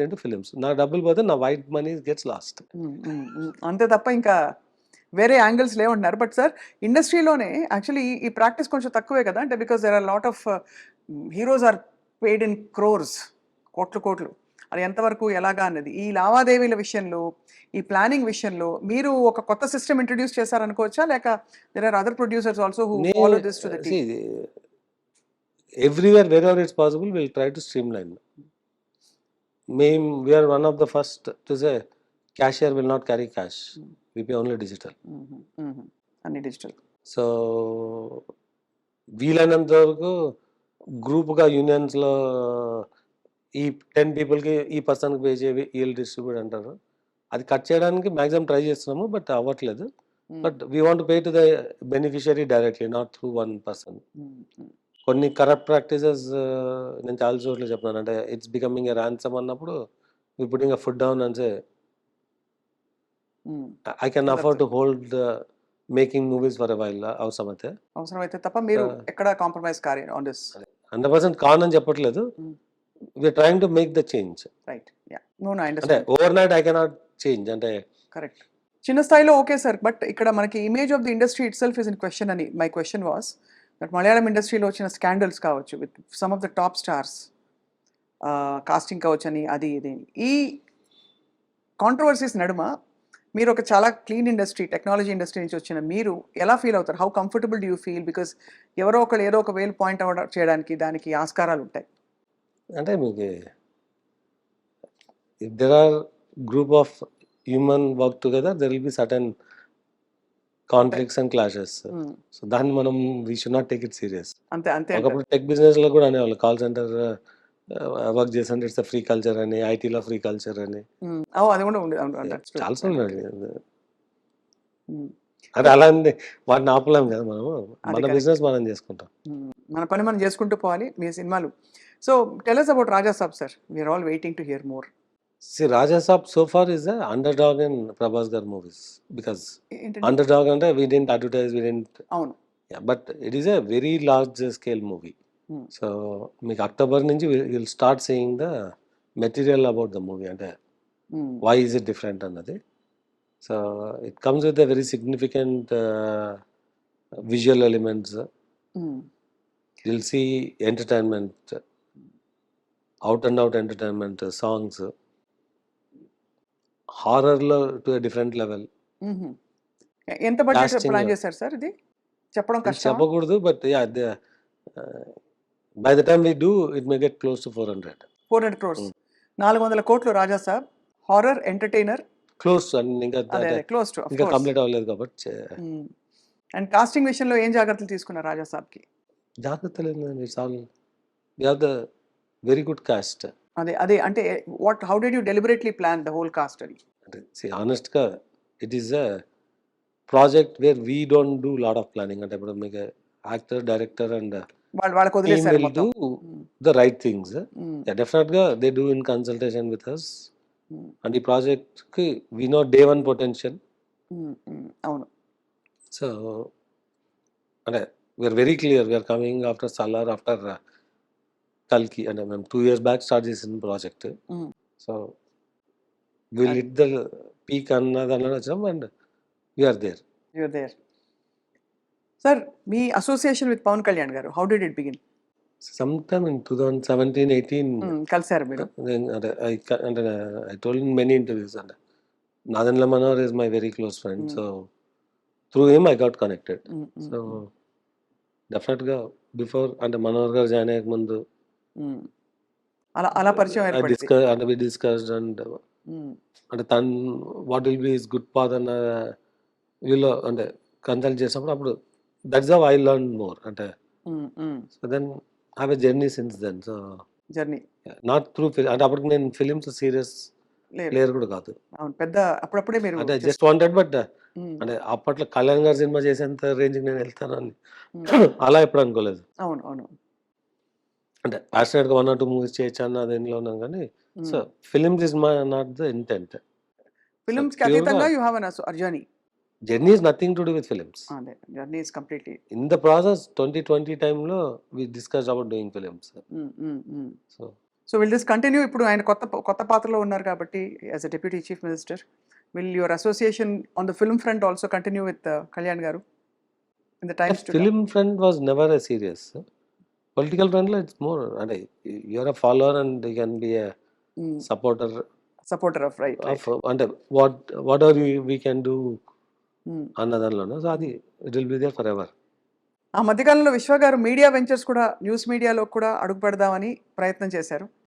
into films. నా డబ్బులు పోతే నా వైట్ మనీ గెట్స్ లాస్ట్. అంతే తప్ప ఇంకా వేరే యాంగిల్స్ లేవంటున్నారు. బట్ సార్ ఇండస్ట్రీలోనే యాక్చువల్లీ ఈ ప్రాక్టీస్ కొంచెం తక్కువే కదా, అంటే because there are lot of heroes are paid in crores, కోట్లు. అది ఎంతవరకు ఎలాగా అన్నది ఈ లావాదేవీల విషయంలో, ఈ ప్లానింగ్ విషయంలో మీరు ఒక కొత్త సిస్టమ్ ఇంట్రడ్యూస్ చేశారనుకోవచ్చా, లేక there are other producers also who follow this to the T? Everywhere wherever it's possible we'll try to streamline. We are one of the first to say cashier will not carry cash. We pay only digital. అన్ని digital. So వీలైనంత వరకు గ్రూప్గా యూనియన్స్లో ఈ 10 పీపుల్కి ఈ పర్సన్కి pay చేయి వీళ్ళు డిస్ట్రిబ్యూట్ అంటారు. అది కట్ చేయడానికి మ్యాక్సిమం ట్రై చేస్తున్నాము, బట్ అవ్వట్లేదు. But we want pay to the beneficiary directly, not through one person. కొన్ని కరప్ట్ ప్రాక్టీసెస్ నేను చాలా చోట్ల చెప్తున్నాను. అంటే ఇట్స్ బికమింగ్ ఎ ర్యాన్సమ్ అన్నప్పుడు we putting a foot down and say I can afford to hold making movies for a while. అవసరమైతే తప్ప మీరు ఎక్కడ కాంప్రమైజ్ కారు ఆన్ దిస్. 100% కాన్ అని చెప్పట్లేదు. We're trying to make the change. Right, yeah, no I అంటే understand. Overnight I cannot change. అంటే correct, చిన్న స్థాయిలో ఓకే సార్, బట్ ఇక్కడ మనకి image of the industry itself is in question అని my question was that Malayalam ఇండస్ట్రీలో వచ్చిన scandals కావచ్చు with some of the top stars, casting కావచ్చు అని అది ఇది, ఈ కాంట్రవర్సీస్ నడుమ మీరు ఒక చాలా క్లీన్ ఇండస్ట్రీ, టెక్నాలజీ ఇండస్ట్రీ నుంచి వచ్చిన మీరు ఎలా ఫీల్ అవుతారు? How comfortable do you feel? Because ఎవరో ఒకరు ఏదో ఒక వేలు పాయింట్ అవుట్ చేయడానికి దానికి ఆస్కారాలు ఉంటాయి. అంటే మీకు if there are group of human work together there will be certain conflicts and clashes. So దాన్ని మనం we should not take it serious. అంతే అంతే. ఒకప్పుడు టెక్ బిజినెస్ లో కూడా అనేవాళ్ళు, కాల్ సెంటర్ వర్క్ చేస్తుంటే ఇట్స్ ఫ్రీ కల్చర్ అని, ఐటీలో ఫ్రీ కల్చర్ అని అది కూడా చాలా సార్లు. అదే అలా అండి, వాటిని ఆపలేం కదా మనము. మన బిజినెస్ మనం చేసుకుంటాం, మన పని మనం చేసుకుంటూ పోవాలి. మీ సినిమాలు. So tell us about Raja Saab, sir. We are all waiting to hear more. See, Raja Saab so far is the underdog in Prabhas gar movies, because underdog ante we didn't advertise, we didn't. అవును. Yeah, but it is a very large scale movie. So మీకు October నుంచి will start saying the material about the movie, అంటే why is it different అన్నది. So it comes with a very significant visual elements. Will see entertainment, out and out entertainment, songs, హారర్లో to a different level. ఎంత budget plan చేశారు sir? ఇది చెప్పడం కష్టం, చెప్పకూడదు, but yeah by the time we do it may get close to 400 crores. 400 కోట్లు Raja Saab, horror, entertainer, close to. ఇంకా close to, ఇంకా కంప్లీట్ అవ్వలేదు కాబట్టి. అండ్ కాస్టింగ్ విషయంలో ఏం జాగ్రత్తలు తీసుకున్నారు రాజా సాబ్కి? జాగ్రత్తలు ఏంటండి, it's all we have the very good cast. అదే అంటే how did you deliberately plan the whole cast అని? అంటే ఆనెస్ట్గా it is a project where we don't do lot of planning. అంటే ఇప్పుడు మీకు యాక్టర్, డైరెక్టర్ అండ్ వాళ్ళకి వదిలేసారు will do the right things. Yeah, definitely they do in consultation with us. And the project ki we know day one potential. అవును. So and we are very clear, we are coming after Salar, after Kalki, and మేము 2 years back start చేసిన project. So we'll hit the peak అన్నదాన్ని వచ్చాం, and we are there. You are there. Sir, మీ association with Pavan Kalyan garu, how did it begin? Sometime in 2017-18 కలిసారు మీరు? I told in many interviews, and Nadanla Manohar is my very close friend. So through him I got connected. So definitely before and Manohar garu join ayak mundu అలా పరిచయం ఏర్పడింది. we discussed and tan what will be his good path and వీళ్ళు అంటే consult చేసినప్పుడు అప్పుడు that's how I learn more. అంటే so then have a journey since then. So journey not through అంటే అప్పటికి నేను ఫిలిమ్స్ సీరియస్ ప్లేయర్ కూడా కాదు. అవును, పెద్ద అప్పుడప్పుడే మీరు అంటే జస్ట్ వాంటెడ్, బట్ అంటే అప్పట్లో కళ్యాణ్ గారి సినిమా చేసేంత రేంజ్కి నేను వెళ్తాను అని అలా ఎప్పుడు అనుకోలేదు. అవును అవును. అంటే ప్యాషనేట్గా 1 or 2 మూవీస్ చేయొచ్చు అన్న దేనిలో ఉన్నాం, కానీ so films is my not the intent. ఫిలిమ్స్కి అతీతంగా you have an journey. Journey is nothing to do with films. Journey is completely. In the process, 2020 time lo we discussed about doing films. So will this continue? ఇప్పుడు ఆయన కొత్త పాత్రలో ఉన్నారు కాబట్టి as a deputy chief minister, will your association on the film front also continue with Kalyan garu in the times to come? Film front was never a serious. Political ఫ్రంట్లో it's more అంటే you're a follower and you can be a supporter supporter of right. Of అంటే whatever we can do అన్న దానిలోనే. So అది it will be there forever. ఆ మధ్యకాలంలో విశ్వ గారు మీడియా వెంచర్స్ కూడా, న్యూస్ మీడియాలో కూడా అడుగు పెడదామని ప్రయత్నం చేశారు.